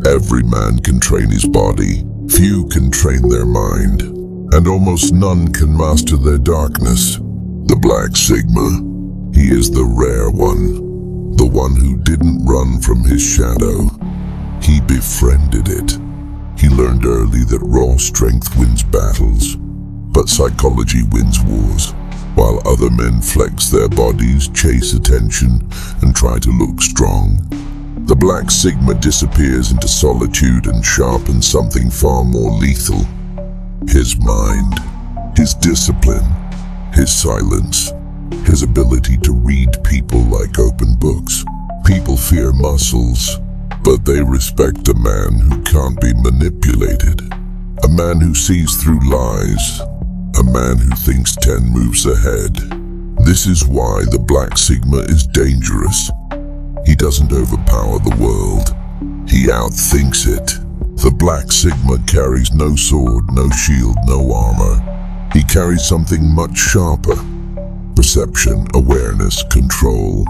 Every man can train his body, few can train their mind, and almost none can master their darkness. The Black Sigma, he is the rare one, the one who didn't run from his shadow. He befriended it. He learned early that raw strength wins battles, but psychology wins wars. While other men flex their bodies, chase attention, and try to look strong, the Black Sigma disappears into solitude and sharpens something far more lethal. His mind, his discipline, his silence, his ability to read people like open books. People fear muscles, but they respect a man who can't be manipulated. A man who sees through lies. A man who thinks 10 moves ahead. This is why the Black Sigma is dangerous. He doesn't overpower the world. He outthinks it. The Black Sigma carries no sword, no shield, no armor. He carries something much sharper. Perception, awareness, control.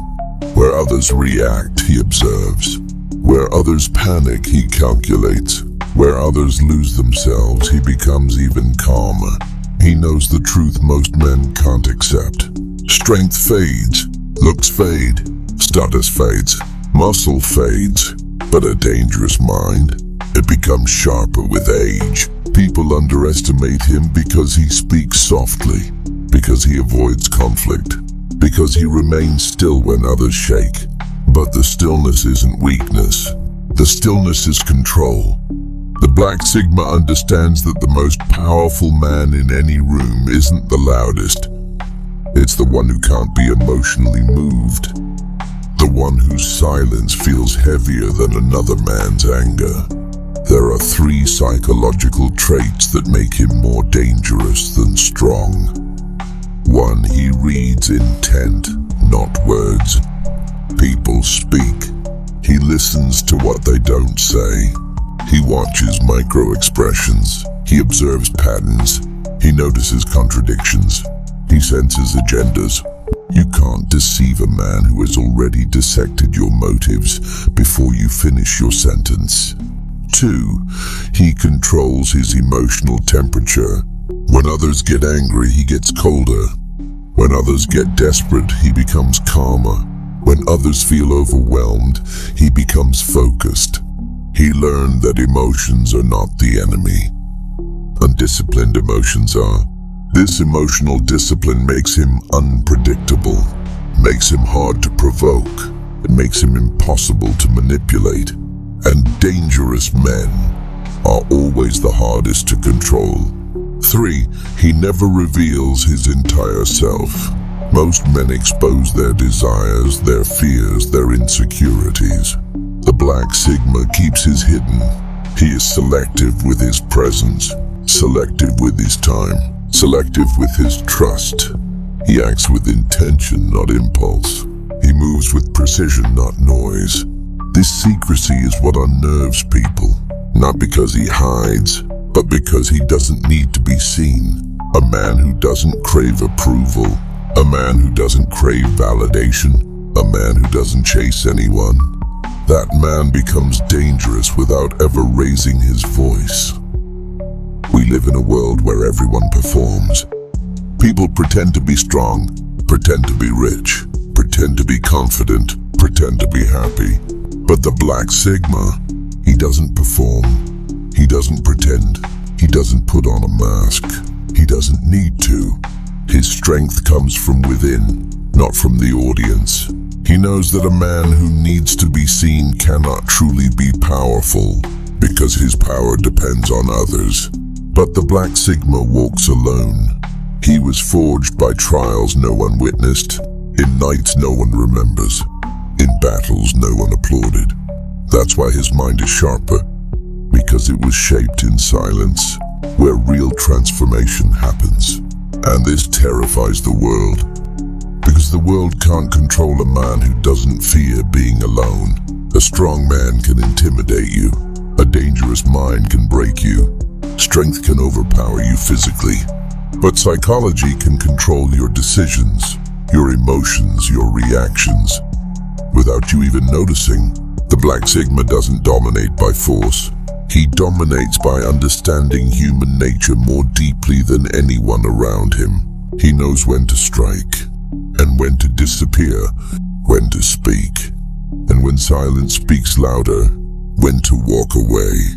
Where others react, he observes. Where others panic, he calculates. Where others lose themselves, he becomes even calmer. He knows the truth most men can't accept. Strength fades, looks fade, status fades, muscle fades, but a dangerous mind, it becomes sharper with age. People underestimate him because he speaks softly, because he avoids conflict, because he remains still when others shake. But the stillness isn't weakness. The stillness is control. The Black Sigma understands that the most powerful man in any room isn't the loudest. It's the one who can't be emotionally moved. The one whose silence feels heavier than another man's anger. There are 3 psychological traits that make him more dangerous than strong. 1. He reads intent, not words. People speak. He listens to what they don't say. He watches micro-expressions. He observes patterns. He notices contradictions. He senses agendas. You can't deceive a man who has already dissected your motives before you finish your sentence. 2. He controls his emotional temperature. When others get angry, he gets colder. When others get desperate, he becomes calmer. When others feel overwhelmed, he becomes focused. He learned that emotions are not the enemy. Undisciplined emotions are. This emotional discipline makes him unpredictable, makes him hard to provoke, it makes him impossible to manipulate. And dangerous men are always the hardest to control. 3. He never reveals his entire self. Most men expose their desires, their fears, their insecurities. The Black Sigma keeps his hidden. He is selective with his presence, selective with his time, selective with his trust. He acts with intention, not impulse. He moves with precision, not noise. This secrecy is what unnerves people, not because he hides, but because he doesn't need to be seen. A man who doesn't crave approval, a man who doesn't crave validation, a man who doesn't chase anyone. That man becomes dangerous without ever raising his voice. We live in a world where everyone performs. People pretend to be strong, pretend to be rich, pretend to be confident, pretend to be happy. But the Black Sigma, he doesn't perform. He doesn't pretend. He doesn't put on a mask. He doesn't need to. His strength comes from within, not from the audience. He knows that a man who needs to be seen cannot truly be powerful, because his power depends on others. But the Black Sigma walks alone. He was forged by trials no one witnessed, in nights no one remembers, in battles no one applauded. That's why his mind is sharper, because it was shaped in silence, where real transformation happens. And this terrifies the world, because the world can't control a man who doesn't fear being alone. A strong man can intimidate you. A dangerous mind can break you. Strength can overpower you physically. But psychology can control your decisions, your emotions, your reactions. Without you even noticing, The Black Sigma doesn't dominate by force. He dominates by understanding human nature more deeply than anyone around him. He knows when to strike, and when to disappear, when to speak, and when silence speaks louder, when to walk away,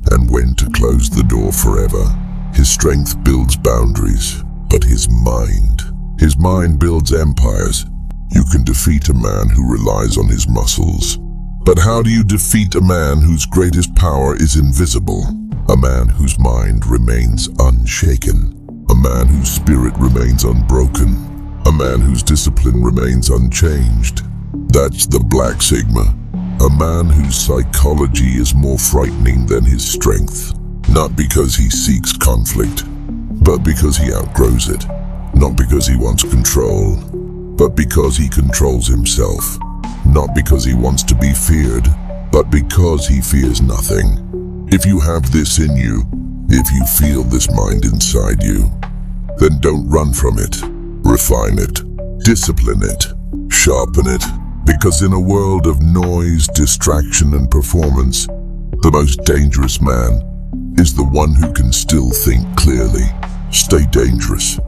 and when to close the door forever. His strength builds boundaries, but his mind builds empires. You can defeat a man who relies on his muscles. But how do you defeat a man whose greatest power is invisible? A man whose mind remains unshaken. A man whose spirit remains unbroken. A man whose discipline remains unchanged. That's the Black Sigma. A man whose psychology is more frightening than his strength. Not because he seeks conflict, but because he outgrows it. Not because he wants control, but because he controls himself. Not because he wants to be feared, but because he fears nothing. If you have this in you, if you feel this mind inside you, then don't run from it. Refine it, discipline it, sharpen it, because in a world of noise, distraction, and performance, the most dangerous man is the one who can still think clearly. Stay dangerous.